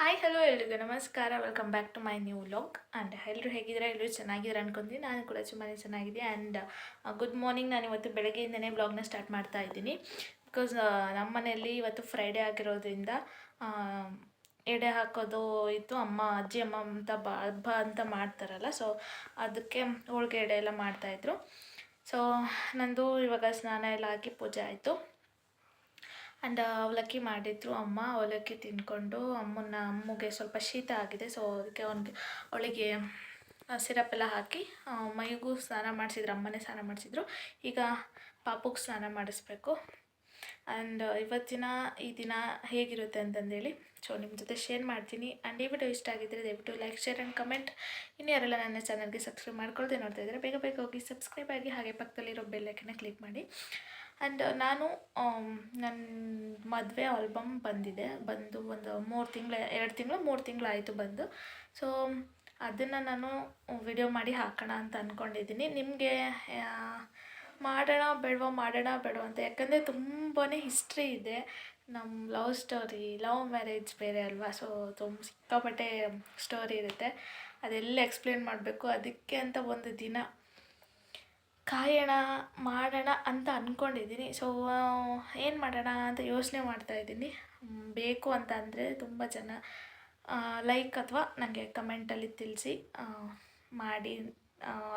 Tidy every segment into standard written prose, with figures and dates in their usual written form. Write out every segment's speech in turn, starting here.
Hi hello ಎಲ್ರಿಗೂ ನಮಸ್ಕಾರ. Welcome back to my new vlog. And ಎಲ್ಲರೂ ಹೇಗಿದ್ದೀರಾ? ಎಲ್ಲರೂ ಚೆನ್ನಾಗಿದ್ದೀರಾ ಅನ್ಕೊಂತೀನಿ. ನಾನು ಕೂಡ ತುಂಬಾ ಚೆನ್ನಾಗಿದೆ. And good morning. ನಾನು ಇವತ್ತು ಬೆಳಗ್ಗೆಯಿಂದನೇ ಬ್ಲಾಗ್ನ ಸ್ಟಾರ್ಟ್ ಮಾಡ್ತಾ ಇದ್ದೀನಿ. ಬಿಕಾಸ್ ನಮ್ಮ ಮನೆಯಲ್ಲಿ ಇವತ್ತು ಫ್ರೈಡೇ ಆಗಿರೋದ್ರಿಂದ ಎಡೆ ಹಾಕೋದು ಇತ್ತು. ಅಜ್ಜಿ ಅಮ್ಮ ಅಂತ ಹಬ್ಬ ಅಂತ ಮಾಡ್ತಾರಲ್ಲ, ಸೊ ಅದಕ್ಕೆ ಹೋಳಿಗೆ ಎಡೆ ಎಲ್ಲ ಮಾಡ್ತಾಯಿದ್ರು. ಸೊ ನಂದು ಇವಾಗ ಸ್ನಾನ ಎಲ್ಲ ಹಾಕಿ ಪೂಜೆ ಆಯಿತು. ಆ್ಯಂಡ್ ಅವಲಕ್ಕಿ ಮಾಡಿದ್ರು ಅಮ್ಮ. ಅವಲಕ್ಕಿ ತಿಂದ್ಕೊಂಡು ಅಮ್ಮಗೆ ಸ್ವಲ್ಪ ಶೀತ ಆಗಿದೆ. ಸೊ ಅದಕ್ಕೆ ಅವಳಿಗೆ ಸಿರಪ್ ಎಲ್ಲ ಹಾಕಿ ಮೈಗೂ ಸ್ನಾನ ಮಾಡಿಸಿದ್ರು. ಅಮ್ಮನೇ ಸ್ನಾನ ಮಾಡಿಸಿದ್ರು. ಈಗ ಪಾಪುಗೆ ಸ್ನಾನ ಮಾಡಿಸ್ಬೇಕು. ಆ್ಯಂಡ್ ಈ ದಿನ ಹೇಗಿರುತ್ತೆ ಅಂತಂದೇಳಿ ಸೊ ನಿಮ್ಮ ಜೊತೆ ಶೇರ್ ಮಾಡ್ತೀನಿ. ಆ್ಯಂಡ್ ಈ ವಿಡಿಯೋ ಇಷ್ಟ ಆಗಿದ್ದರೆ ದಯವಿಟ್ಟು ಲೈಕ್, ಶೇರ್ ಆ್ಯಂಡ್ ಕಮೆಂಟ್. ಇನ್ನು ಯಾರೆಲ್ಲ ನನ್ನ ಚಾನಲ್ಗೆ ಸಬ್ಸ್ಕ್ರೈಬ್ ಮಾಡ್ಕೊಳ್ದೆ ನೋಡ್ತಾ ಇದ್ದಾರೆ ಬೇಗ ಬೇಗ ಹೋಗಿ ಸಬ್ಸ್ಕ್ರೈಬ್ ಆಗಿ, ಹಾಗೆ ಪಕ್ಕದಲ್ಲಿರೋ ಬೆಲ್ಲೈಕನ್ನ ಕ್ಲಿಕ್ ಮಾಡಿ. ಆ್ಯಂಡ್ ನಾನು ನನ್ನ ಮದುವೆ ಆಲ್ಬಮ್ ಬಂದು ಒಂದು 3 ತಿಂಗಳು ಆಯಿತು ಬಂದು. ಸೊ ಅದನ್ನು ನಾನು ವಿಡಿಯೋ ಮಾಡಿ ಹಾಕೋಣ ಅಂತ ಅಂದ್ಕೊಂಡಿದ್ದೀನಿ. ನಿಮಗೆ ಮಾಡೋಣ ಬೇಡವಾ ಅಂತ. ಯಾಕಂದರೆ ತುಂಬಾ ಹಿಸ್ಟ್ರಿ ಇದೆ. ನಮ್ಮ ಲವ್ ಸ್ಟೋರಿ, ಲವ್ ಮ್ಯಾರೇಜ್ ಬೇರೆ ಅಲ್ವಾ. ಸೊ ಸಿಕ್ಕಾಪಟ್ಟೆ ಸ್ಟೋರಿ ಇರುತ್ತೆ. ಅದೆಲ್ಲ ಎಕ್ಸ್ಪ್ಲೇನ್ ಮಾಡಬೇಕು. ಅದಕ್ಕೆ ಅಂತ ಒಂದು ದಿನ ಮಾಡೋಣ ಅಂತ ಅಂದ್ಕೊಂಡಿದ್ದೀನಿ. ಸೊ ಏನು ಮಾಡೋಣ ಅಂತ ಯೋಚನೆ ಮಾಡ್ತಾಯಿದ್ದೀನಿ. ಬೇಕು ಅಂತ ಅಂದರೆ ತುಂಬ ಜನ ಲೈಕ್ ಅಥವಾ ನನಗೆ ಕಮೆಂಟಲ್ಲಿ ತಿಳಿಸಿ ಮಾಡಿ.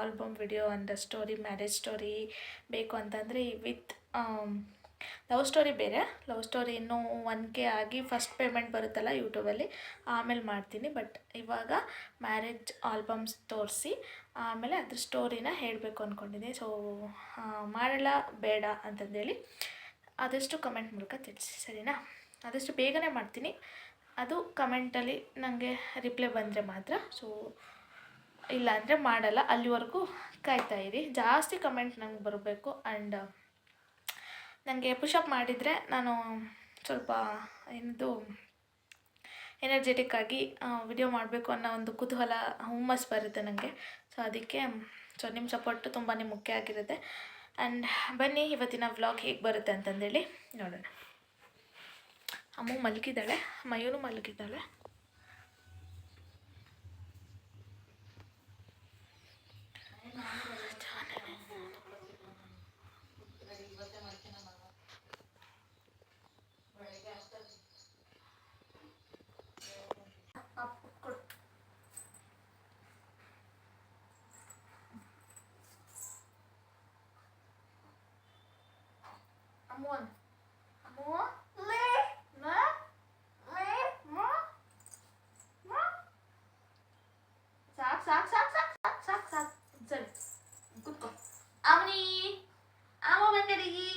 Album video and story, marriage story ಬೇಕು ಅಂತಂದರೆ ವಿತ್ ಲವ್ ಸ್ಟೋರಿ ಬೇರೆ. ಲವ್ ಸ್ಟೋರಿ ಇನ್ನೂ 1K ಆಗಿ ಫಸ್ಟ್ ಪೇಮೆಂಟ್ ಬರುತ್ತಲ್ಲ ಯೂಟ್ಯೂಬಲ್ಲಿ, ಆಮೇಲೆ ಮಾಡ್ತೀನಿ. ಬಟ್ ಇವಾಗ ಮ್ಯಾರೇಜ್ ಆಲ್ಬಮ್ಸ್ ತೋರಿಸಿ ಆಮೇಲೆ ಅದ್ರ ಸ್ಟೋರಿನ ಹೇಳಬೇಕು ಅಂದ್ಕೊಂಡಿದ್ದೀನಿ. ಸೊ ಮಾಡಲ್ಲ ಬೇಡ ಅಂತಂದೇಳಿ ಆದಷ್ಟು ಕಮೆಂಟ್ ಮೂಲಕ ತಿಳಿಸಿ, ಸರಿನಾ? ಆದಷ್ಟು ಬೇಗನೆ ಮಾಡ್ತೀನಿ. ಅದು ಕಮೆಂಟಲ್ಲಿ ನನಗೆ ರಿಪ್ಲೈ ಬಂದರೆ ಮಾತ್ರ. ಸೊ ಇಲ್ಲಾಂದರೆ ಮಾಡಲ್ಲ. ಅಲ್ಲಿವರೆಗೂ ಕಾಯ್ತಾಯಿರಿ. ಜಾಸ್ತಿ ಕಮೆಂಟ್ ನಂಗೆ ಬರಬೇಕು. ಆ್ಯಂಡ್ ನನಗೆ ಪುಷಪ್ ಮಾಡಿದರೆ ನಾನು ಸ್ವಲ್ಪ ಎನರ್ಜೆಟಿಕ್ ಆಗಿ ವಿಡಿಯೋ ಮಾಡಬೇಕು ಅನ್ನೋ ಒಂದು ಕುತೂಹಲ, ಹುಮ್ಮಸ್ಸು ಬರುತ್ತೆ ನನಗೆ. ಸೊ ಅದಕ್ಕೆ ನಿಮ್ಮ ಸಪೋರ್ಟು ತುಂಬಾ ಮುಖ್ಯ ಆಗಿರುತ್ತೆ. ಆ್ಯಂಡ್ ಬನ್ನಿ ಇವತ್ತಿನ ವ್ಲಾಗ್ ಹೇಗೆ ಬರುತ್ತೆ ಅಂತಂದೇಳಿ ನೋಡೋಣ. ಅಮ್ಮ ಮಲಗಿದ್ದಾಳೆ, ಮಯೂನು ಮಲಗಿದ್ದಾಳೆ. ಸಾಕು ಸರಿ ಕೂತ್ಕೋ. ಅಮ್ಮ ಬಂದಡಿಗಿ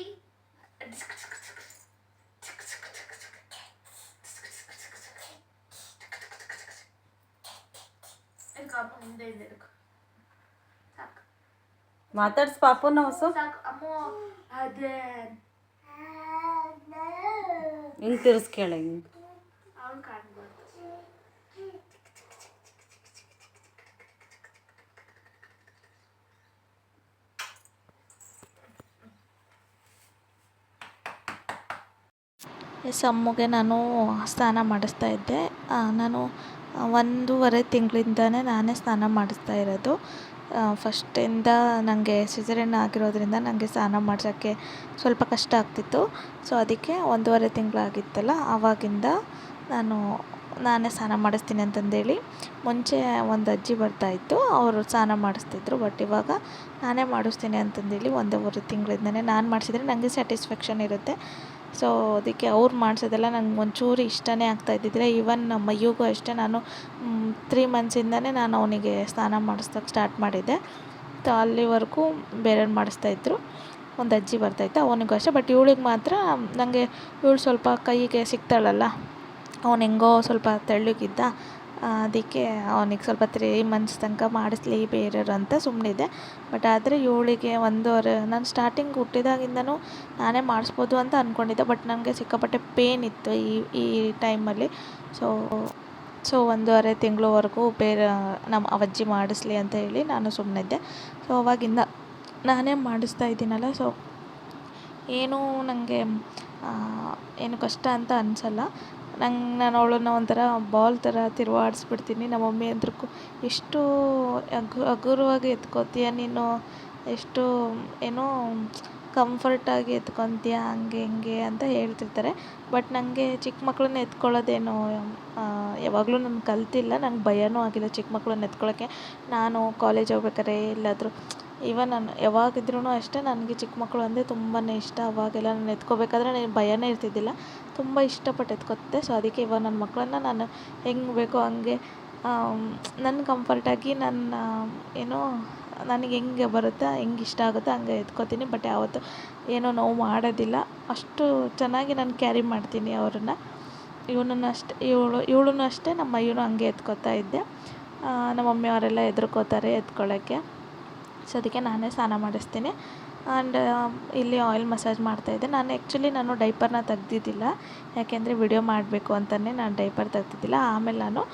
ಮಾತಾಡ್ಸ್ ಪಾಪನ ಹೊಸ ಸಾಕು ಅಮ್ಮ. ಅದೇ ಹಿಂಗೆ ತಿರ್ಸ್ಕೇಳ ಹಿಂಗೆ ಅವ್ನು ಕಾಣ್ಬಾರ್ದು. ಅಮ್ಮಗೆ ನಾನು ಸ್ನಾನ ಮಾಡಿಸ್ತಾ ಇದ್ದೆ. ನಾನು 1.5 ತಿಂಗಳಿಂದನೇ ನಾನೇ ಸ್ನಾನ ಮಾಡಿಸ್ತಾ ಇರೋದು. ಫಸ್ಟಿಂದ ನನಗೆ ಸಿಸೇರಿಯನ್ ಆಗಿರೋದ್ರಿಂದ ನನಗೆ ಸ್ನಾನ ಮಾಡ್ಸೋಕ್ಕೆ ಸ್ವಲ್ಪ ಕಷ್ಟ ಆಗ್ತಿತ್ತು. ಸೊ ಅದಕ್ಕೆ 1.5 ತಿಂಗಳಾಗಿತ್ತಲ್ಲ, ಆವಾಗಿಂದ ನಾನೇ ಸ್ನಾನ ಮಾಡಿಸ್ತೀನಿ ಅಂತಂದೇಳಿ. ಮುಂಚೆ ಒಂದು ಅಜ್ಜಿ ಬರ್ತಾಯಿತ್ತು, ಅವರು ಸ್ನಾನ ಮಾಡಿಸ್ತಿದ್ರು. ಬಟ್ ಇವಾಗ ನಾನೇ ಮಾಡಿಸ್ತೀನಿ ಅಂತಂದೇಳಿ 1.5 ತಿಂಗಳಿಂದನೇ ನಾನು ಮಾಡಿಸಿದ್ರೆ ನನಗೆ ಸ್ಯಾಟಿಸ್ಫ್ಯಾಕ್ಷನ್ ಇರುತ್ತೆ. ಸೊ ಅದಕ್ಕೆ ಅವ್ರು ಮಾಡಿಸೋದೆಲ್ಲ ನಂಗೆ ಒಂಚೂರು ಇಷ್ಟನೇ ಆಗ್ತಾಯಿದ್ದಿದ್ದಿಲ್ಲ. ಈವನ್ ಮೈಯೂಗೂ ಅಷ್ಟೇ. ನಾನು 3 ಮಂತ್ಸಿಂದನೇ ನಾನು ಅವನಿಗೆ ಸ್ನಾನ ಮಾಡಿಸ್ದಕ್ಕೆ ಸ್ಟಾರ್ಟ್ ಮಾಡಿದ್ದೆ. ಸೊ ಅಲ್ಲಿವರೆಗೂ ಬೇರೆಯವ್ರು ಮಾಡಿಸ್ತಾಯಿದ್ರು. ಒಂದು ಅಜ್ಜಿ ಬರ್ತಾಯಿತ್ತು, ಅವನಿಗೂ ಅಷ್ಟೇ. ಬಟ್ ಇವಳಿಗೆ ಮಾತ್ರ ನನಗೆ ಇವಳು ಸ್ವಲ್ಪ ಕೈಗೆ ಸಿಗ್ತಾಳಲ್ಲ, ಅವನು ಹೆಂಗೋ ಸ್ವಲ್ಪ ತೆಳ್ಳಗಿದ್ದ. ಅದಕ್ಕೆ ಅವನಿಗೆ ಸ್ವಲ್ಪ 3 ಮಂತ್ಸ್ ತನಕ ಮಾಡಿಸ್ಲಿ ಬೇರೆಯವರು ಅಂತ ಸುಮ್ಮನಿದ್ದೆ. ಬಟ್ ಆದರೆ ಇವಳಿಗೆ 1.5 ನಾನು ಸ್ಟಾರ್ಟಿಂಗ್ ಹುಟ್ಟಿದಾಗಿಂದನೂ ನಾನೇ ಮಾಡಿಸ್ಬೋದು ಅಂತ ಅಂದ್ಕೊಂಡಿದ್ದೆ. ಬಟ್ ನನಗೆ ಸಿಕ್ಕಾಪಟ್ಟೆ ಪೇನ್ ಇತ್ತು ಈ ಟೈಮಲ್ಲಿ. ಸೊ 1.5 ತಿಂಗಳವರೆಗೂ ನಮ್ಮ ಅವಜ್ಜಿ ಮಾಡಿಸ್ಲಿ ಅಂತ ಹೇಳಿ ನಾನು ಸುಮ್ಮನಿದ್ದೆ. ಸೊ ಅವಾಗಿಂದ ನಾನೇ ಮಾಡಿಸ್ತಾ ಇದ್ದೀನಲ್ಲ, ಸೊ ಏನೂ ನನಗೆ ಏನು ಕಷ್ಟ ಅಂತ ಅನಿಸಲ್ಲ. ನಾನು ಅವಳನ್ನ ಒಂಥರ ಬಾಲ್ ಥರ ತಿರುವಾಡಿಸ್ಬಿಡ್ತೀನಿ. ನಮ್ಮ ಮಮ್ಮಿ ಅಂದ್ರೂ ಎಷ್ಟು ಹಗುರವಾಗಿ ಎತ್ಕೋತೀಯ ನೀನು, ಎಷ್ಟು ಏನೋ ಕಂಫರ್ಟಾಗಿ ಎತ್ಕೊತೀಯ ಹಂಗೆ ಹಿಂಗೆ ಅಂತ ಹೇಳ್ತಿರ್ತಾರೆ. ಬಟ್ ನನಗೆ ಚಿಕ್ಕ ಮಕ್ಕಳನ್ನ ಎತ್ಕೊಳ್ಳೋದೇನು ಯಾವಾಗಲೂ ನಾನು ಕಲ್ತಿಲ್ಲ. ನಂಗೆ ಭಯನೂ ಆಗಿಲ್ಲ ಚಿಕ್ಕ ಮಕ್ಕಳನ್ನ ಎತ್ಕೊಳ್ಳೋಕ್ಕೆ. ನಾನು ಕಾಲೇಜ್ ಹೋಗ್ಬೇಕಾದ್ರೆ ಎಲ್ಲಾದರೂ ಈವನ್ ನಾನು ಯಾವಾಗಿದ್ರೂ ಅಷ್ಟೇ ನನಗೆ ಚಿಕ್ಕ ಮಕ್ಕಳು ಅಂದರೆ ತುಂಬಾ ಇಷ್ಟ. ಅವಾಗೆಲ್ಲ ನಾನು ಎತ್ಕೋಬೇಕಾದ್ರೆ ನನಗೆ ಭಯನೇ ಇರ್ತಿದ್ದಿಲ್ಲ, ತುಂಬ ಇಷ್ಟಪಟ್ಟು ಎತ್ಕೊತಿದ್ದೆ. ಸೊ ಅದಕ್ಕೆ ಇವಾಗ ನನ್ನ ಮಕ್ಕಳನ್ನ ನಾನು ಹೆಂಗೆ ಬೇಕೋ ಹಂಗೆ ನನ್ನ ಕಂಫರ್ಟಾಗಿ ನನ್ನ ಏನೋ ನನಗೆ ಹೆಂಗೆ ಬರುತ್ತೋ ಹೆಂಗೆ ಇಷ್ಟ ಆಗುತ್ತೋ ಹಂಗೆ ಎತ್ಕೋತೀನಿ. ಬಟ್ ಯಾವತ್ತೂ ಏನೋ ನೋವು ಮಾಡೋದಿಲ್ಲ. ಅಷ್ಟು ಚೆನ್ನಾಗಿ ನಾನು ಕ್ಯಾರಿ ಮಾಡ್ತೀನಿ ಅವ್ರನ್ನ. ಇವನನ್ನು ಅಷ್ಟೇ ಇವಳೂ ಅಷ್ಟೇ ನಮ್ಮ ಮೈಯನ್ನು ಹಂಗೆ ಎತ್ಕೋತಾ ಇದ್ದೆ. ನಮ್ಮ ಮಮ್ಮಿಯವರೆಲ್ಲ ಹೆದರ್ಕೋತಾರೆ ಎತ್ಕೊಳ್ಳೋಕ್ಕೆ. ಸೊ ಅದಕ್ಕೆ ನಾನೇ ಸ್ನಾನ ಮಾಡಿಸ್ತೀನಿ. ಆ್ಯಂಡ್ ಇಲ್ಲಿ ಆಯಿಲ್ ಮಸಾಜ್ ಮಾಡ್ತಾಯಿದ್ದೆ. ನಾನು ಡೈಪರ್ನ ತೆಗ್ದಿದ್ದಿಲ್ಲ, ಯಾಕೆಂದರೆ ವಿಡಿಯೋ ಮಾಡಬೇಕು ಅಂತಲೇ ನಾನು ಡೈಪರ್ ತೆಗ್ದಿದ್ದಿಲ್ಲ. ಆಮೇಲೆ ನಾನು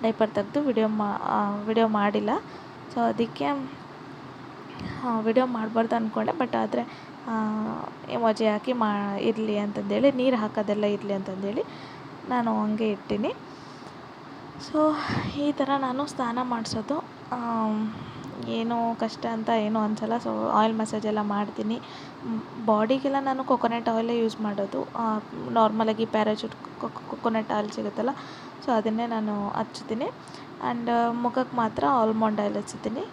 ಡೈಪರ್ ತೆಗೆದು ವಿಡಿಯೋ ಮಾಡಿಲ್ಲ. ಸೊ ಅದಕ್ಕೆ ವಿಡಿಯೋ ಮಾಡಬಾರ್ದು ಅಂದ್ಕೊಂಡೆ. ಬಟ್ ಆದರೆ ಎಮೋಜಿ ಹಾಕಿ ಇರಲಿ ಅಂತಂದೇಳಿ, ನೀರು ಹಾಕೋದೆಲ್ಲ ಇರಲಿ ಅಂತಂದೇಳಿ ನಾನು ಹಂಗೆ ಇಟ್ಟೀನಿ. ಸೊ ಈ ಥರ ನಾನು ಸ್ನಾನ ಮಾಡಿಸೋದು ಏನೋ ಕಷ್ಟ ಅಂತ ಏನೂ ಅನಿಸಲ್ಲ. ಸೊ ಆಯಿಲ್ ಮಸಾಜ್ ಎಲ್ಲ ಮಾಡ್ತೀನಿ. ಬಾಡಿಗೆಲ್ಲ ನಾನು ಕೊಕೊನಟ್ ಆಯಿಲೇ ಯೂಸ್ ಮಾಡೋದು. ನಾರ್ಮಲಾಗಿ ಪ್ಯಾರಾಚೂಟ್ ಕೊಕೊನಟ್ ಆಯಿಲ್ ಸಿಗುತ್ತಲ್ಲ, ಸೊ ಅದನ್ನೇ ನಾನು ಹಚ್ತೀನಿ. ಆ್ಯಂಡ್ ಮುಖಕ್ಕೆ ಮಾತ್ರ ಆಲ್ಮಂಡ್ ಆಯಿಲ್ ಹಚ್ತೀನಿ.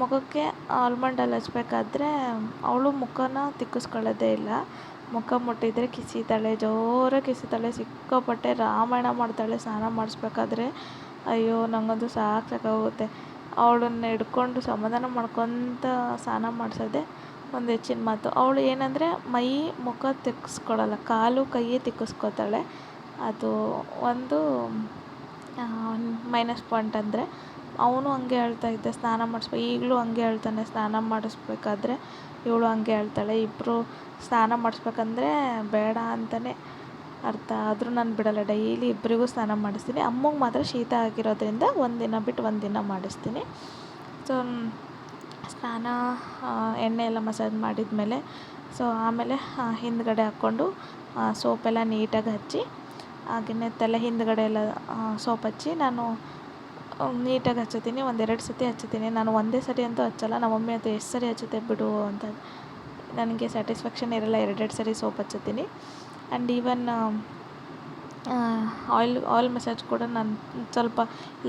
ಮುಖಕ್ಕೆ ಆಲ್ಮಂಡ್ ಆಯಿಲ್ ಹಚ್ಬೇಕಾದ್ರೆ ಅವಳು ಮುಖನ ತಿಕ್ಕಿಸ್ಕೊಳ್ಳೋದೇ ಇಲ್ಲ. ಮುಖ ಮುಟ್ಟಿದರೆ ಕಿಸಿತಾಳೆ, ಜೋರಾಗಿ ಕಿಸಿತಾಳೆ, ಸಿಕ್ಕಾಪಟ್ಟೆ ರಾಮಾಯಣ ಮಾಡ್ತಾಳೆ ಸ್ನಾನ ಮಾಡಿಸ್ಬೇಕಾದ್ರೆ. ಅಯ್ಯೋ ನನಗಂತೂ ಸಾಕಾಗೋಗುತ್ತೆ. ಅವಳನ್ನ ಹಿಡ್ಕೊಂಡು ಸಮಾಧಾನ ಮಾಡ್ಕೊತ ಸ್ನಾನ ಮಾಡಿಸೋದೇ ಒಂದು ಹೆಚ್ಚಿನ ಮಾತು. ಅವಳು ಏನಂದರೆ ಮುಖ ತಿಕ್ಕಿಸ್ಕೊಳ್ಳಲ್ಲ, ಕಾಲು ಕೈ ತಿಕ್ಕಿಸ್ಕೊತಾಳೆ. ಅದು ಒಂದು ಮೈನಸ್ ಪಾಯಿಂಟ್. ಅಂದರೆ ಅವನು ಹಂಗೆ ಹೇಳ್ತಾಯಿದ್ದ ಸ್ನಾನ ಈಗಲೂ ಹಂಗೆ ಹೇಳ್ತಾನೆ ಸ್ನಾನ ಮಾಡಿಸ್ಬೇಕಾದ್ರೆ. ಇವಳು ಹಂಗೆ ಹೇಳ್ತಾಳೆ. ಇಬ್ಬರು ಸ್ನಾನ ಮಾಡಿಸ್ಬೇಕಂದ್ರೆ ಬೇಡ ಅಂತಲೇ ಅರ್ಥ. ಆದರೂ ನಾನು ಬಿಡಲ್ಲ, ಡೈಲಿ ಇಬ್ಬರಿಗೂ ಸ್ನಾನ ಮಾಡಿಸ್ತೀನಿ. ಅಮ್ಮಗೆ ಮಾತ್ರ ಶೀತ ಆಗಿರೋದ್ರಿಂದ ಒಂದಿನ ಬಿಟ್ಟು ಒಂದಿನ ಮಾಡಿಸ್ತೀನಿ. ಸೊ ಸ್ನಾನ ಎಣ್ಣೆ ಎಲ್ಲ ಮಸಾಜ್ ಮಾಡಿದ್ಮೇಲೆ ಸೊ ಆಮೇಲೆ ಹಿಂದ್ಗಡೆ ಹಾಕ್ಕೊಂಡು ಸೋಪೆಲ್ಲ ನೀಟಾಗಿ ಹಚ್ಚಿ, ಹಾಗೆಯೇ ತಲೆ ಹಿಂದ್ಗಡೆ ಎಲ್ಲ ಸೋಪ್ ಹಚ್ಚಿ ನಾನು ನೀಟಾಗಿ ಹಚ್ಚುತ್ತೀನಿ. 1-2 ಸತಿ ಹಚ್ಚುತ್ತೀನಿ. ನಾನು ಒಂದೇ ಸರಿ ಅಂತೂ ಹಚ್ಚಲ್ಲ. ನಮ್ಮ ಮಮ್ಮಿ ಅದು ಎಷ್ಟು ಸರಿ ಹಚ್ಚುತ್ತೆ ಬಿಡು ಅಂತ ನನಗೆ ಸ್ಯಾಟಿಸ್ಫ್ಯಾಕ್ಷನ್ ಇರಲ್ಲ. 2 ಸರಿ ಸೋಪ್ ಹಚ್ಚುತ್ತೀನಿ. ಆ್ಯಂಡ್ ಈವನ್ ಆಯಿಲ್ ಮಸಾಜ್ ಕೂಡ ನಾನು ಸ್ವಲ್ಪ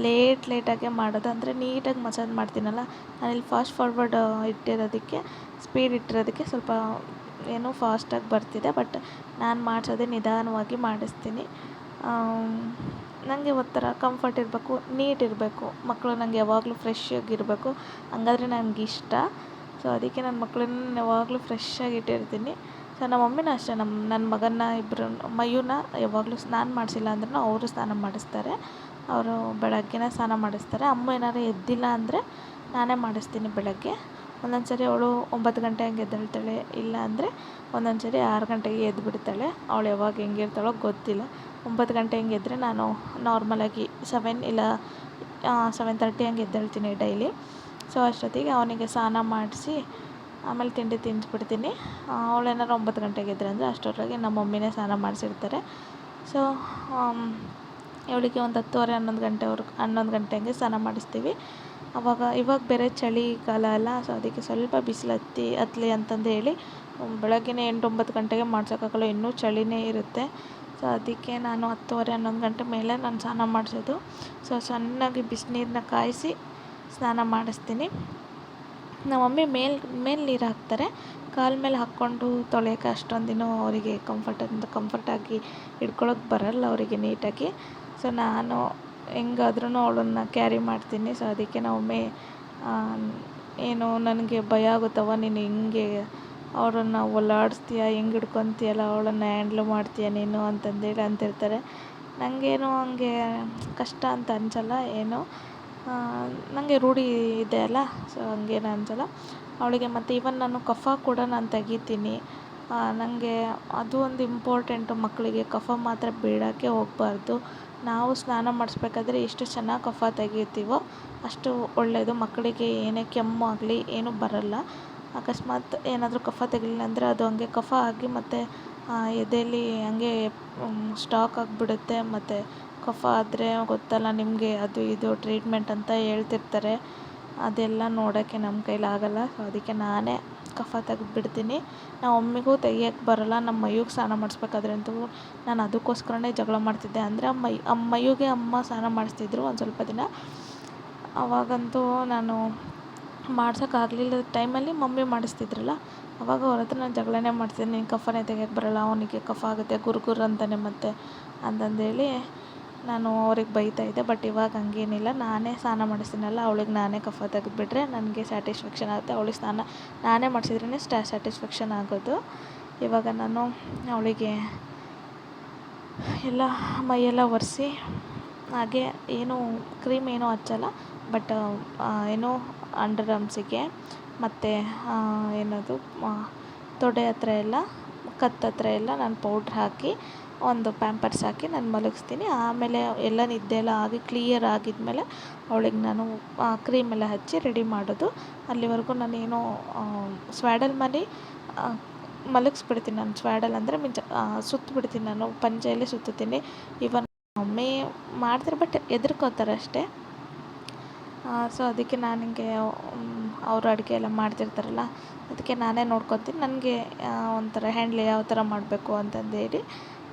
ಲೇಟಾಗೆ ಮಾಡೋದು. ಅಂದರೆ ನೀಟಾಗಿ ಮಸಾಜ್ ಮಾಡ್ತೀನಲ್ಲ, ನಾನಿಲ್ಲಿ ಫಾಸ್ಟ್ ಫಾರ್ವರ್ಡ್ ಇಟ್ಟಿರೋದಕ್ಕೆ, ಸ್ಪೀಡ್ ಇಟ್ಟಿರೋದಕ್ಕೆ ಸ್ವಲ್ಪ ಏನೋ ಫಾಸ್ಟಾಗಿ ಬರ್ತಿದೆ. ಬಟ್ ನಾನು ಮಾಡಿಸೋದೇ ನಿಧಾನವಾಗಿ ಮಾಡಿಸ್ತೀನಿ. ನನಗೆ ಒಂಥರ ಕಂಫರ್ಟ್ ಇರಬೇಕು, ನೀಟ್ ಇರಬೇಕು. ಮಕ್ಕಳು ನನಗೆ ಯಾವಾಗಲೂ ಫ್ರೆಶ್ ಆಗಿರಬೇಕು, ಹಂಗಾದ್ರೆ ನನಗೆ ಇಷ್ಟ. ಸೊ ಅದಕ್ಕೆ ನನ್ನ ಮಕ್ಕಳನ್ನ ಯಾವಾಗಲೂ ಫ್ರೆಶ್ಶಾಗಿ ಇಟ್ಟಿರ್ತೀನಿ. ಸೊ ನಮ್ಮ ಮಮ್ಮಿನೂ ಅಷ್ಟೇ, ನನ್ನ ಮಗನ ಇಬ್ಬರು ಮಯೂನ ಯಾವಾಗಲೂ ಸ್ನಾನ ಮಾಡಿಸಿಲ್ಲ ಅಂದ್ರೂ ಅವರು ಸ್ನಾನ ಮಾಡಿಸ್ತಾರೆ. ಅವರು ಬೆಳಗ್ಗೆನೇ ಸ್ನಾನ ಮಾಡಿಸ್ತಾರೆ. ಅಮ್ಮ ಏನಾದ್ರು ಎದ್ದಿಲ್ಲ ಅಂದರೆ ನಾನೇ ಮಾಡಿಸ್ತೀನಿ ಬೆಳಗ್ಗೆ. ಒಂದೊಂದು ಸರಿ ಅವಳು 9 ಗಂಟೆ ಹಂಗೆ ಎದ್ದೇಳ್ತಾಳೆ, ಇಲ್ಲ ಅಂದರೆ ಒಂದೊಂದು ಸರಿ 6 ಗಂಟೆಗೆ ಎದ್ದುಬಿಡ್ತಾಳೆ. ಅವಳು ಯಾವಾಗ ಹೆಂಗಿರ್ತಾಳೋ ಗೊತ್ತಿಲ್ಲ. 9 ಗಂಟೆ ಹಂಗೆ ಎದ್ದರೆ ನಾನು ನಾರ್ಮಲಾಗಿ 7 ಇಲ್ಲ 7:30 ಹಂಗೆ ಎದ್ದೇಳ್ತೀನಿ ಡೈಲಿ. ಸೊ ಅಷ್ಟೊತ್ತಿಗೆ ಅವನಿಗೆ ಸ್ನಾನ ಮಾಡಿಸಿ ಆಮೇಲೆ ತಿಂಡಿ ತಿನ್ನಿಸ್ಬಿಡ್ತೀನಿ. ಅವಳೇನಾದ್ರು 9 ಗಂಟೆಗೆ ಎದ್ದರೆ ಅಂದರೆ ಅಷ್ಟರೊಳಗೆ ನಮ್ಮ ಮಮ್ಮಿನೇ ಸ್ನಾನ ಮಾಡಿಸಿರ್ತಾರೆ. ಸೊ ಇವಳಿಗೆ ಒಂದು 10:30 11 ಗಂಟೆ ಹಂಗೆ ಸ್ನಾನ ಮಾಡಿಸ್ತೀವಿ. ಇವಾಗ ಬೇರೆ ಚಳಿಗಾಲ ಅಲ್ಲ, ಸೊ ಅದಕ್ಕೆ ಸ್ವಲ್ಪ ಬಿಸಿಲು ಹತ್ತಲಿ ಅಂತಂದು ಹೇಳಿ ಬೆಳಗ್ಗೆನೇ 8-9 ಗಂಟೆಗೆ ಮಾಡ್ಸೋಕ್ಕಾಗಲ್ಲ, ಇನ್ನೂ ಚಳಿನೇ ಇರುತ್ತೆ. ಸೊ ಅದಕ್ಕೆ ನಾನು 10:30-11 ಗಂಟೆ ಮೇಲೆ ನಾನು ಸ್ನಾನ ಮಾಡಿಸೋದು. ಸೊ ಚೆನ್ನಾಗಿ ಬಿಸಿನೀರನ್ನ ಕಾಯಿಸಿ ಸ್ನಾನ ಮಾಡಿಸ್ತೀನಿ. ನಮ್ಮ ಮಮ್ಮಿ ಮೇಲೆ ನೀರು ಹಾಕ್ತಾರೆ. ಕಾಲ ಮೇಲೆ ಹಾಕ್ಕೊಂಡು ತೊಳೆಯೋಕೆ ಅಷ್ಟೊಂದಿನೂ ಅವರಿಗೆ ಕಂಫರ್ಟಾಗಿ ಹಿಡ್ಕೊಳಕ್ಕೆ ಬರಲ್ಲ ಅವರಿಗೆ ನೀಟಾಗಿ. ಸೊ ನಾನು ಹೆಂಗಾದ್ರೂ ಅವಳನ್ನು ಕ್ಯಾರಿ ಮಾಡ್ತೀನಿ. ಸೊ ಅದಕ್ಕೆ ನಮ್ಮ ಮಮ್ಮಿ ಏನು ನನಗೆ ಭಯ ಆಗುತ್ತವ, ನೀನು ಹಿಂಗೆ ಅವರನ್ನು ಓಲಾಡಿಸ್ತೀಯ, ಹೆಂಗೆ ಹಿಡ್ಕೊತೀಯಲ್ಲ, ಅವಳನ್ನು ಹ್ಯಾಂಡ್ಲ್ ಮಾಡ್ತೀಯ ನೀನು ಅಂತಂದೇಳಿ ಅಂತಿರ್ತಾರೆ. ನನಗೇನು ಹಂಗೆ ಕಷ್ಟ ಅಂತ ಅನಿಸಲ್ಲ, ಏನೋ ನನಗೆ ರೂಢಿ ಇದೆ ಅಲ್ಲ, ಸೊ ಹಂಗೇನು ಅನಿಸಲ್ಲ ಅವಳಿಗೆ. ಮತ್ತು ಈವನ್ ನಾನು ಕಫ ಕೂಡ ನಾನು ತೆಗಿತೀನಿ. ನನಗೆ ಅದು ಒಂದು ಇಂಪಾರ್ಟೆಂಟು. ಮಕ್ಕಳಿಗೆ ಕಫ ಮಾತ್ರ ಬಿಡೋಕ್ಕೆ ಹೋಗಬಾರ್ದು. ನಾವು ಸ್ನಾನ ಮಾಡಿಸ್ಬೇಕಾದ್ರೆ ಎಷ್ಟು ಚೆನ್ನಾಗಿ ಕಫ ತೆಗಿತೀವೋ ಅಷ್ಟು ಒಳ್ಳೆಯದು. ಮಕ್ಕಳಿಗೆ ಏನೇ ಕೆಮ್ಮು ಆಗಲಿ ಏನೂ ಬರಲ್ಲ. ಅಕಸ್ಮಾತ್ ಏನಾದರೂ ಕಫ ತೆಗಿಲಿಲ್ಲ ಅಂದರೆ ಅದು ಹಂಗೆ ಕಫ ಆಗಿ ಮತ್ತು ಎದೆಯಲ್ಲಿ ಹಂಗೆ ಸ್ಟಾಕ್ ಆಗಿಬಿಡುತ್ತೆ. ಮತ್ತು ಕಫ ಆದರೆ ಗೊತ್ತಲ್ಲ ನಿಮಗೆ, ಅದು ಇದು ಟ್ರೀಟ್ಮೆಂಟ್ ಅಂತ ಹೇಳ್ತಿರ್ತಾರೆ. ಅದೆಲ್ಲ ನೋಡೋಕ್ಕೆ ನಮ್ಮ ಕೈಲಾಗಲ್ಲ. ಸೊ ಅದಕ್ಕೆ ನಾನೇ ಕಫ ತೆಗೆದ್ಬಿಡ್ತೀನಿ. ನಮ್ಮ ಮಮ್ಮಿಗೂ ತೆಗಿಯೋಕ್ಕೆ ಬರೋಲ್ಲ. ನಮ್ಮ ಮೈಯೂಗೆ ಸ್ನಾನ ಮಾಡಿಸ್ಬೇಕಾದ್ರೆ ಅಂತೂ ನಾನು ಅದಕ್ಕೋಸ್ಕರನೇ ಜಗಳ ಮಾಡ್ತಿದ್ದೆ. ಅಂದರೆ ಮೈಯೂಗೆ ಅಮ್ಮ ಸ್ನಾನ ಮಾಡಿಸ್ತಿದ್ರು ಒಂದು ಸ್ವಲ್ಪ ದಿನ. ಆವಾಗಂತೂ ನಾನು ಮಾಡ್ಸೋಕ್ಕಾಗಲಿಲ್ಲದ ಟೈಮಲ್ಲಿ ಮಮ್ಮಿ ಮಾಡಿಸ್ತಿದ್ರಲ್ಲ, ಅವಾಗ ಅವ್ರ ಹತ್ರ ನಾನು ಜಗಳನೇ ಮಾಡ್ತಿದ್ದೆ. ನೀನು ಕಫನೇ ತೆಗಿಯೋಕ್ಕೆ ಬರೋಲ್ಲ, ಅವನಿಗೆ ಕಫ ಆಗುತ್ತೆ, ಗುರ್ಗುರ್ ಅಂತಾನೆ ಮತ್ತೆ ಅಂತಂದೇಳಿ ನಾನು ಅವ್ರಿಗೆ ಬೈತಾಯಿದ್ದೆ. ಬಟ್ ಇವಾಗ ಹಂಗೇನಿಲ್ಲ, ನಾನೇ ಸ್ನಾನ ಮಾಡಿಸ್ತೀನಲ್ಲ, ಅವಳಿಗೆ ನಾನೇ ಕಫ ತೆಗೆದುಬಿಟ್ರೆ ನನಗೆ ಸ್ಯಾಟಿಸ್ಫ್ಯಾಕ್ಷನ್ ಆಗುತ್ತೆ. ಅವಳಿಗೆ ಸ್ನಾನ ನಾನೇ ಮಾಡಿಸಿದ್ರೇ ಸ್ಯಾಟಿಸ್ಫ್ಯಾಕ್ಷನ್ ಆಗೋದು. ಇವಾಗ ನಾನು ಅವಳಿಗೆ ಎಲ್ಲ ಮೈಯೆಲ್ಲ ಒರೆಸಿ, ಹಾಗೆ ಏನು ಕ್ರೀಮ್ ಏನೂ ಹಚ್ಚಲ್ಲ. ಬಟ್ ಏನು ಅಂಡರ್ ಆರ್ಮ್ಸಿಗೆ ಮತ್ತು ಏನದು ತೊಡೆ ಹತ್ರ ಎಲ್ಲ, ಕತ್ತು ಹತ್ರ ಎಲ್ಲ ನಾನು ಪೌಡ್ರ್ ಹಾಕಿ ಒಂದು ಪ್ಯಾಂಪರ್ಸ್ ಹಾಕಿ ನಾನು ಮಲಗಿಸ್ತೀನಿ. ಆಮೇಲೆ ಎಲ್ಲ ನಿದ್ದೆ ಎಲ್ಲ ಆಗಿ ಕ್ಲಿಯರ್ ಆಗಿದ್ಮೇಲೆ ಅವಳಿಗೆ ನಾನು ಕ್ರೀಮೆಲ್ಲ ಹಚ್ಚಿ ರೆಡಿ ಮಾಡೋದು. ಅಲ್ಲಿವರೆಗೂ ನಾನೇನು ಸ್ವ್ಯಾಡಲ್ ಮಾಡಿ ಮಲಗಿಸ್ಬಿಡ್ತೀನಿ. ನಾನು ಸ್ವ್ಯಾಡಲ್ ಅಂದರೆ ಸುತ್ತಬಿಡ್ತೀನಿ, ನಾನು ಪಂಚೆಯಲ್ಲಿ ಸುತ್ತುತ್ತೀನಿ. ಇವನ್ ಮಮ್ಮಿ ಮಾಡ್ತಾರೆ, ಬಟ್ ಹೆದರ್ಕೋತಾರೆ ಅಷ್ಟೇ. ಸೊ ಅದಕ್ಕೆ ನಾನು ಹಿಂಗೆ ಅವರು ಅಡುಗೆ ಎಲ್ಲ ಮಾಡ್ತಿರ್ತಾರಲ್ಲ, ಅದಕ್ಕೆ ನಾನೇ ನೋಡ್ಕೊತೀನಿ. ನನಗೆ ಒಂಥರ ಹ್ಯಾಂಡ್ಲ್ ಯಾವ ಥರ ಮಾಡಬೇಕು ಅಂತಂದೇಳಿ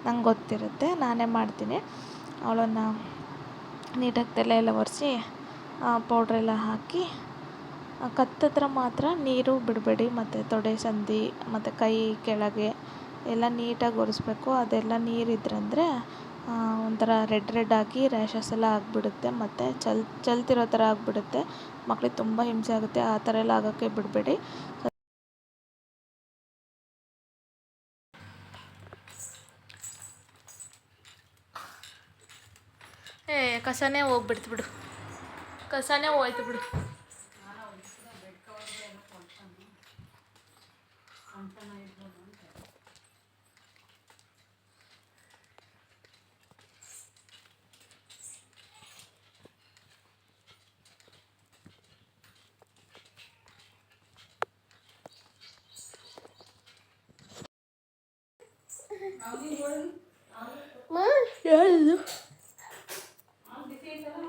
ನಂಗೆ ಗೊತ್ತಿರುತ್ತೆ, ನಾನೇ ಮಾಡ್ತೀನಿ. ಅವಳನ್ನು ನೀಟಾಗಿ ತಲೆ ಎಲ್ಲ ಒರೆಸಿ ಪೌಡ್ರೆಲ್ಲ ಹಾಕಿ, ಕತ್ತತ್ರ ಮಾತ್ರ ನೀರು ಬಿಡಬೇಡಿ, ಮತ್ತು ತೊಡೆ ಸಂದಿ ಮತ್ತು ಕೈ ಕೆಳಗೆ ಎಲ್ಲ ನೀಟಾಗಿ ಒರೆಸ್ಬೇಕು. ಅದೆಲ್ಲ ನೀರಿದ್ರಂದರೆ ಒಂಥರ ರೆಡ್ ಆಗಿ ರ್ಯಾಷಸ್ ಎಲ್ಲ ಆಗಿಬಿಡುತ್ತೆ, ಮತ್ತು ಚಲ್ತಿರೋ ಥರ ಆಗಿಬಿಡುತ್ತೆ. ಮಕ್ಳಿಗೆ ತುಂಬ ಹಿಂಸೆ ಆಗುತ್ತೆ. ಆ ಥರ ಎಲ್ಲ ಆಗೋಕ್ಕೆ ಬಿಡಬೇಡಿ. ಕಸನೇ ಹೋಗ್ಬಿಡ್ತು ಬಿಡು, ಕಸನೇ ಹೋಯ್ತು ಬಿಡು.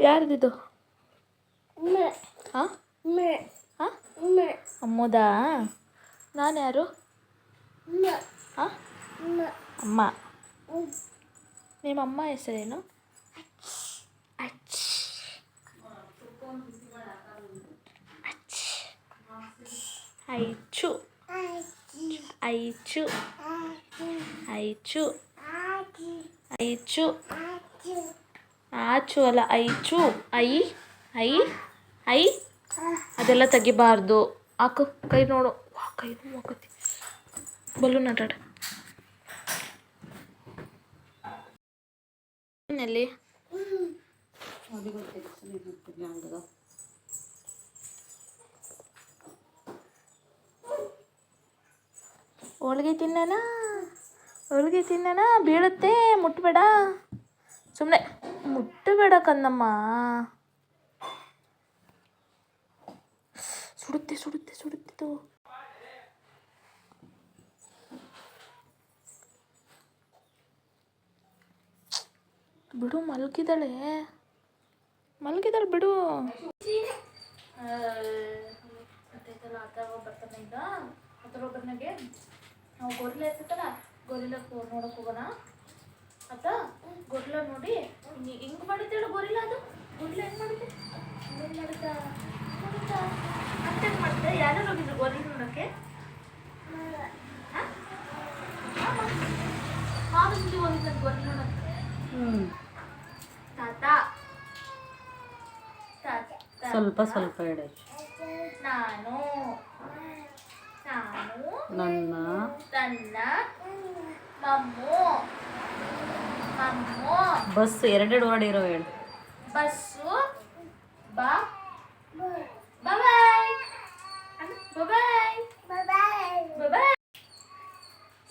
ಯಾರ್ದಿದು? ಹಾಂ ಹಾಂ ಅಮ್ಮದಾ? ನಾನು ಯಾರು? ಹಾಂ ಅಮ್ಮ. ನಿಮ್ಮಮ್ಮ ಹೆಸರೇನು? ಐಚು ಐಚು ಐಚು ಐಚು ಆಚು ಅಲ್ಲ, ಐಚು. ಐ ಐ ಅದೆಲ್ಲ ತೆಗಿಬಾರ್ದು. ಹಾಕು ಕೈ, ನೋಡು ಕೈ ಹೋಗತಿ. ಬಲೂನ್ ಆಟಾಡ. ಎಲ್ಲಿ ಹೋಳಿಗೆ ತಿನ್ನೋಣ, ಹೋಳಿಗೆ ತಿನ್ನೋಣ. ಬೀಳುತ್ತೆ, ಮುಟ್ಟಬೇಡ, ಸುಮ್ಮನೆ ಮುಟ್ಟಬೇಡ ಕನ್ನಮ್ಮ. ಸುಡುತ್ತೆ ಸುಡುತ್ತೆ ಸುಡುತ್ತಿತ್ತು. ಬಿಡು, ಮಲಗಿದಾಳೆ ಬಿಡು. ಬರ್ತಾನೆ ಈಗ ಬರ್ನಾಗೆ ನಾವು ಗೊರಿಲ್ಲ ಇರ್ತೈತಲ್ಲ, ಗೊರಿಲ್ಲ ನೋಡಕ್ ಹೋಗೋಣ. ಅತ್ತ ಗೊರಿಲ್ಲ ನೋಡಿ ಹಿಂಗೆ ಮಾಡಿದ್ದೇಳು. ಗೊರಿಲ್ಲ ಅದು ಗೊರಿಲ್ಲ ಹೆಂಗೆ ಮಾಡಿದ್ದೆ? ಹೆಂಗೆ ಮಾಡಿದ್ದ ಅಂತ ಹೆಂಗೆ ಮಾಡಿದ್ದೆ? ಯಾರು ಹೋಗಿದ್ರು ಗೊರಿಲ್ಲ ನೋಡೋಕ್ಕೆ? ಮಾವಿಂದು ಹೋಗಿದ್ದ ಗೊರಿಲ್ಲ ನೋಡೋಕ್ಕೆ. ತಾತ ಸ್ವಲ್ಪ ಸ್ವಲ್ಪ ಹೇಳಿ. ನಾನು ನನ್ನ ಮಮ್ಮು ಬಸ್ ಎರಡೆರಡು ವರ್ಡ್ ಇರೋ ಹೇಳಿ. Bus bye bye bye.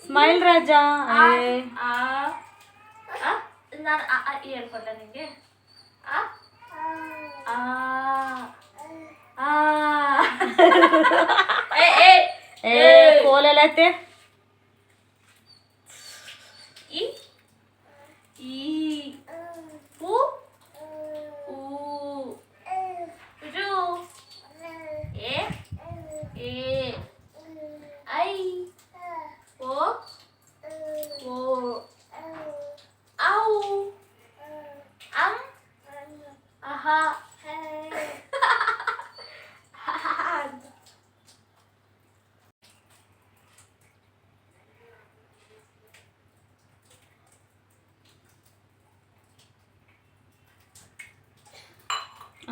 Smile ರಾಜ. ನಾನು ಹೇಳ್ಕೊಡ್ಲ ನಿಮಗೆ? ಕೋಲೆಲ್ಲ ಐತೆ. ಈ ಉ ಊ ರು ಎ ಎ ಐ ಓ ಓ ಔ ಅಂ ಅಹ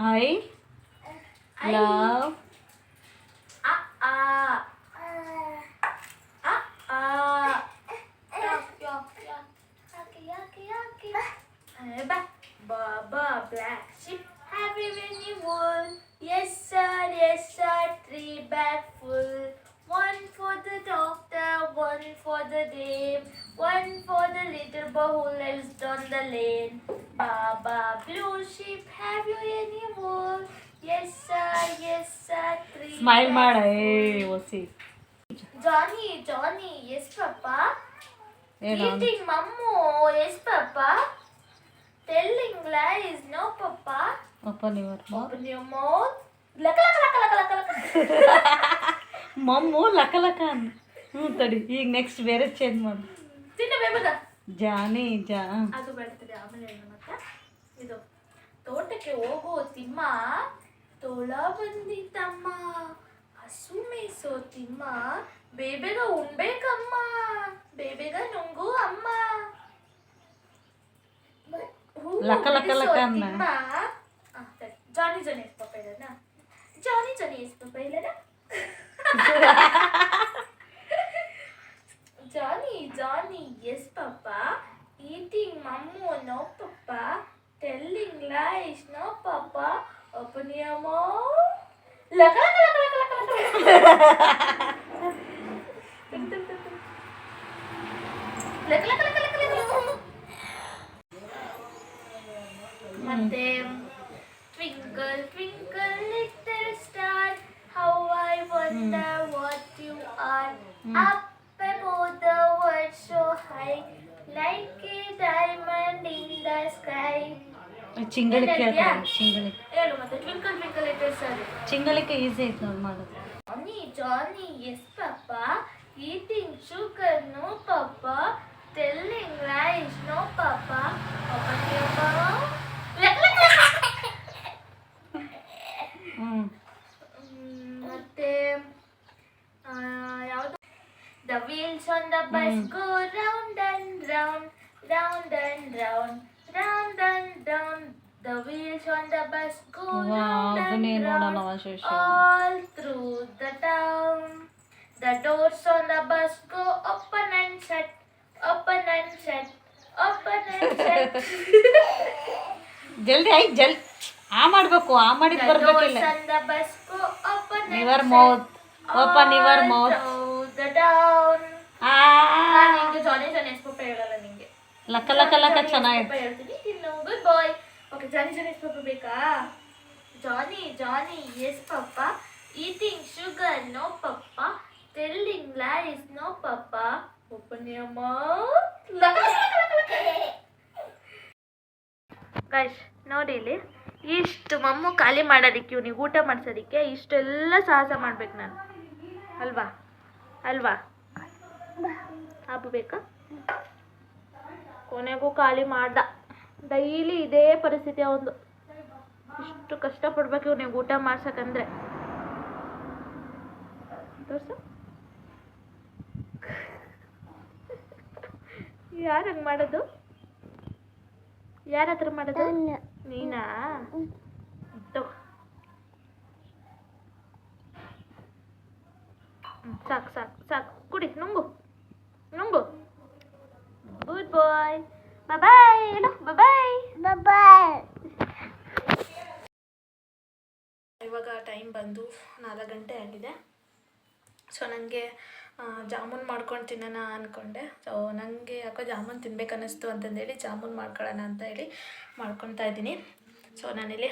I love ಅ ಆ ಅ ಆ Baba black sheep, have you any wool? Yes sir, 3 bag full. One for the doctor, one for the dame, one for the little boy who lives on the lane. Baba blue sheep, have you any wool? Yes sir, 3 smile bag ಮಾಡ full. ಒಸಿ Johnny, yes papa. ಏನು Eating mammo, yes papa. Telling lies, no papa. Open your mouth Open your mouth. Laka laka laka laka laka laka. ಮಮ್ಮು ಲಕ ಲಕ ಅನ್ ತಡಿ ಈಗ next ಬೇರೆ change ಮಾಡು ತಿನ್ನ ಬೇಬದ. ಜಾನಿ ಜಾ ಅದು ಬರ್ತದೆ ಆಮೇಲೆ ಹೇಳು ಮತ್ತೆ. ಇದು ತೋಟಕ್ಕೆ ಹೋಗೋ ತಿಮ್ಮ, ತೋಳ ಬಂದಿತ್ತಮ್ಮ, ಹಸು ಮೇಸೋ ತಿಮ್ಮ, ಬೇಬೇಗ ಉಣ್ಬೇಕಮ್ಮ, ಬೇಬೇಗ ನುಂಗು ಅಮ್ಮ. ಹೂವು ಲಕ ಲಕ ಬಿಡಿಸೋ ಲಕ ಅನ್ನ. ತಿಮ್ಮ. ಸರಿ. ಜಾನಿ ಎಸ್ ಪಾಪ ಇಲ್ಲನ, ಜಾನಿ ಎಸ್ ಪಾಪ ಇಲ್ಲನ. Johnny, yes papa. Eating mammo, no papa. Telling lies, no papa. Open your mouth. Laka laka laka laka laka laka. Laka laka laka laka laka. ಮತ್ತೆ twinkle twinkle little star, how I wonder what you are. Up above the world so high, like a diamond in the sky. ಚಿಂಗಳಿಕೆ ಹೇಳ್ತಾರೆ ಚಿಂಗಳಿಕೆ ಹೇಳು ಮತ್ತೆ twinkle twinkle little star. ಚಿಂಗಳಿಕೆ easy ಐತೆ ನೋಡಿ ಮಾಡೋದು Johnny, yes papa. Eating sugar, no papa. Telling lies, no papa. Open your mouth. ಮತ್ತೆ ಯಾವುದು? The wheels on the bus go round and round, round and round, round and round. The wheels on the bus go round ಅದನ್ನೇ and ನೋಡೋಣ round, ಶೇಷ all through the town. The doors on the bus go open and shut, open and shut, open and shut. ಜಲ್ದಿ ಆಯ್ತು ಜಲ್ದಿ ಆ ಮಾಡಬೇಕು ಆ ಮಾಡಿದ್ The ಬರ್ಬೇಕಿಲ್ಲ doors on the bus go open and your shut, mouth open your all mouth through the town. ನಾನು ನಿಂಗೆ ಜಾನಿ yes ಪಾಪ ಹೇಳಲ್ಲ ನಿಂಗೆ. ಲಕ ಲಕ ಲಕ ಚೆನ್ನಾಗಿತ್ತು ಹೇಳ್ತೀನಿ ತಿನ್ನು. Good boy. Okay Johny yes papa ಬೇಕಾ? Johny yes papa. Eating sugar no papa. Telling lies no papa. Open your mouth. Guys ನೋಡಿ ಇಲ್ಲಿ ಇಷ್ಟು ಮಮ್ಮು ಖಾಲಿ ಮಾಡೋದಕ್ಕೆ ಇವ್ನಿಗೆ ಊಟ ಮಾಡಿಸೋದಕ್ಕೆ ಇಷ್ಟೆಲ್ಲ ಸಾಹಸ ಮಾಡ್ಬೇಕು ನಾನು, ಅಲ್ವಾ ಬೇಕಾ? ಕೊನೆಗೂ ಖಾಲಿ ಮಾಡ್ದ. ಡೈಲಿ ಇದೇ ಪರಿಸ್ಥಿತಿ ಒಂದು. ಇಷ್ಟು ಕಷ್ಟಪಡ್ಬೇಕು ಇವ್ನಿಗೆ ಊಟ ಮಾಡ್ಸಕ್ಕಂದ್ರೆ. ತೋರ್ಸು ಯಾರು ಹಂಗೆ ಮಾಡೋದು? ಯಾರ ಹತ್ರ ಮಾಡೋದು? ನೀನಾ? ಸಾಕು ಕುಡಿ, ನುಂಗು. ಗುಡ್ ಬಾಯ್. ಬಾಯ್ ಹೇಳು. ಬಾಯ್. ಇವಾಗ ಟೈಮ್ ಬಂದು 4 ಗಂಟೆ ಆಗಿದೆ. ಸೊ ನನಗೆ ಜಾಮೂನ್ ಮಾಡ್ಕೊಂಡು ತಿನ್ನೋಣ ಅಂದ್ಕೊಂಡೆ. ಸೊ ನನಗೆ ಯಾಕೋ ಜಾಮೂನ್ ತಿನ್ಬೇಕು ಅನ್ನಿಸ್ತು ಅಂತಂದೇಳಿ ಜಾಮೂನ್ ಮಾಡ್ಕೊಳ್ಳೋಣ ಅಂತ ಹೇಳಿ ಮಾಡ್ಕೊತಾ ಇದ್ದೀನಿ. ಸೊ ನಾನಿಲ್ಲಿ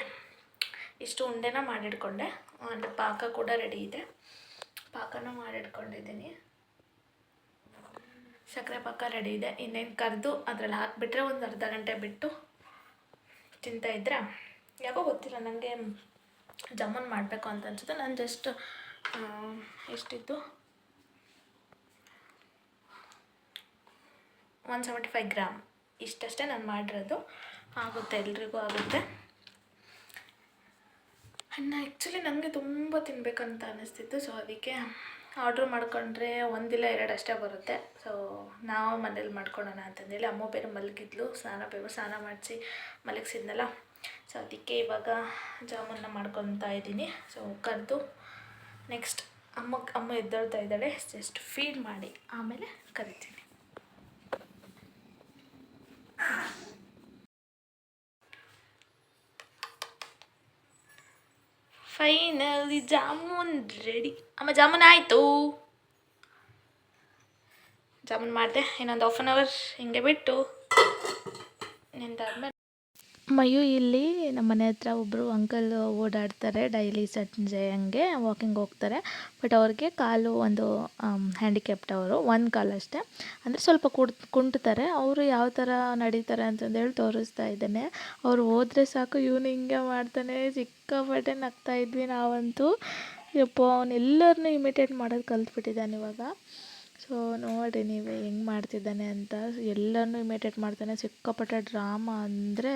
ಇಷ್ಟು ಉಂಡೆನ ಮಾಡಿಟ್ಕೊಂಡೆ. ಅಂದರೆ ಪಾಕ ಕೂಡ ರೆಡಿ ಇದೆ. ಪಾಕನೂ ಮಾಡಿಟ್ಕೊಂಡಿದ್ದೀನಿ. ಸಕ್ಕರೆ ಪಾಕ ರೆಡಿ ಇದೆ. ಇನ್ನೇನು ಕರೆದು ಅದರಲ್ಲಿ ಹಾಕಿಬಿಟ್ರೆ ಒಂದು ಅರ್ಧ ಗಂಟೆ ಬಿಟ್ಟು ತಿಂತಾಯಿದ್ರೆ ಯಾಕೋ ಗೊತ್ತಿಲ್ಲ ನನಗೆ ಜಾಮೂನ್ ಮಾಡಬೇಕು ಅಂತ ಅನ್ಸುತ್ತೆ. ನಾನು ಜಸ್ಟ್ ಎಷ್ಟಿತ್ತು 175 ಗ್ರಾಮ್ ಇಷ್ಟಷ್ಟೇ ನಾನು ಮಾಡಿರೋದು. ಆಗುತ್ತೆ, ಎಲ್ರಿಗೂ ಆಗುತ್ತೆ. ಅನ್ನ ಆ್ಯಕ್ಚುಲಿ ನನಗೆ ತುಂಬ ತಿನ್ನಬೇಕಂತ ಅನ್ನಿಸ್ತಿತ್ತು. ಸೊ ಅದಕ್ಕೆ ಆರ್ಡ್ರ್ ಮಾಡ್ಕೊಂಡ್ರೆ ಒಂದಿಲ್ಲ 2 ಅಷ್ಟೇ ಬರುತ್ತೆ. ಸೊ ನಾವು ಮನೇಲಿ ಮಾಡ್ಕೊಳೋಣ ಅಂತಂದೇಳಿ ಅಮ್ಮ ಬೇರೆ ಮಲಗಿದ್ಲು, ಸ್ನಾನ ಮಾಡಿಸಿ ಮಲಗಿಸಿದ್ನಲ್ಲ. ಸೊ ಅದಕ್ಕೆ ಇವಾಗ ಜಾಮೂನ್ನ ಮಾಡ್ಕೊತಾ ಇದ್ದೀನಿ. ಸೊ ಕರೆದು ನೆಕ್ಸ್ಟ್ ಅಮ್ಮ ಎದ್ದೇಳ್ತಾ ಇದ್ದಾಳೆ, ಜಸ್ಟ್ ಫೀಡ್ ಮಾಡಿ ಆಮೇಲೆ ಕರಿತೀನಿ. Finally jamun ready. ಅಮ್ಮ ಜಾಮೂನ್ ಆಯಿತು. ಜಾಮೂನ್ ಮಾಡಿದೆ, ಇನ್ನೊಂದು 1/2 hour ಹಿಂಗೆ ಬಿಟ್ಟು ನಿಂದಾದ್ಮೇಲೆ ಮಯು ಇಲ್ಲಿ ನಮ್ಮ ಮನೆ ಹತ್ರ ಒಬ್ಬರು ಅಂಕಲ್ ಓಡಾಡ್ತಾರೆ. ಡೈಲಿ ಸಂಜೆ ಹಂಗೆ ವಾಕಿಂಗ್ ಹೋಗ್ತಾರೆ. ಬಟ್ ಅವ್ರಿಗೆ ಕಾಲು ಒಂದು ಹ್ಯಾಂಡಿಕ್ಯಾಪ್ಟ್ ಅವರು, ಒಂದು ಕಾಲು ಅಷ್ಟೇ. ಅಂದರೆ ಸ್ವಲ್ಪ ಕುಂಟ್ತಾರೆ. ಅವರು ಯಾವ ಥರ ನಡೀತಾರೆ ಅಂತಂದೇಳಿ ತೋರಿಸ್ತಾ ಇದ್ದಾನೆ. ಅವ್ರು ಹೋದರೆ ಸಾಕು ಇವನು ಹಿಂಗೆ ಮಾಡ್ತಾನೆ. ಸಿಕ್ಕಾಪಟ್ಟೆ ನಗ್ತಾ ಇದ್ವಿ ನಾವಂತೂ. ಯಪ್ಪ ಅವನೆಲ್ಲರನ್ನೂ ಇಮಿಟೇಟ್ ಮಾಡೋದು ಕಲ್ತ್ಬಿಟ್ಟಿದ್ದಾನೆ ಇವಾಗ. ಸೊ ನೋಡಿ ನೀವೇ ಹೆಂಗೆ ಮಾಡ್ತಿದ್ದಾನೆ ಅಂತ. ಎಲ್ಲರನ್ನೂ ಇಮಿಟೇಟ್ ಮಾಡ್ತಾನೆ. ಸಿಕ್ಕಾಪಟ್ಟೆ ಡ್ರಾಮಾ ಅಂದರೆ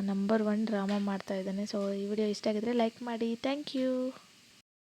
ನಂಬರ್ 1 ಡ್ರಾಮಾ ಮಾಡ್ತಾಯಿದ್ದಾನೆ. ಸೊ ಈ ವಿಡಿಯೋ ಇಷ್ಟ ಆಗಿದ್ರೆ ಲೈಕ್ ಮಾಡಿ. Thank you.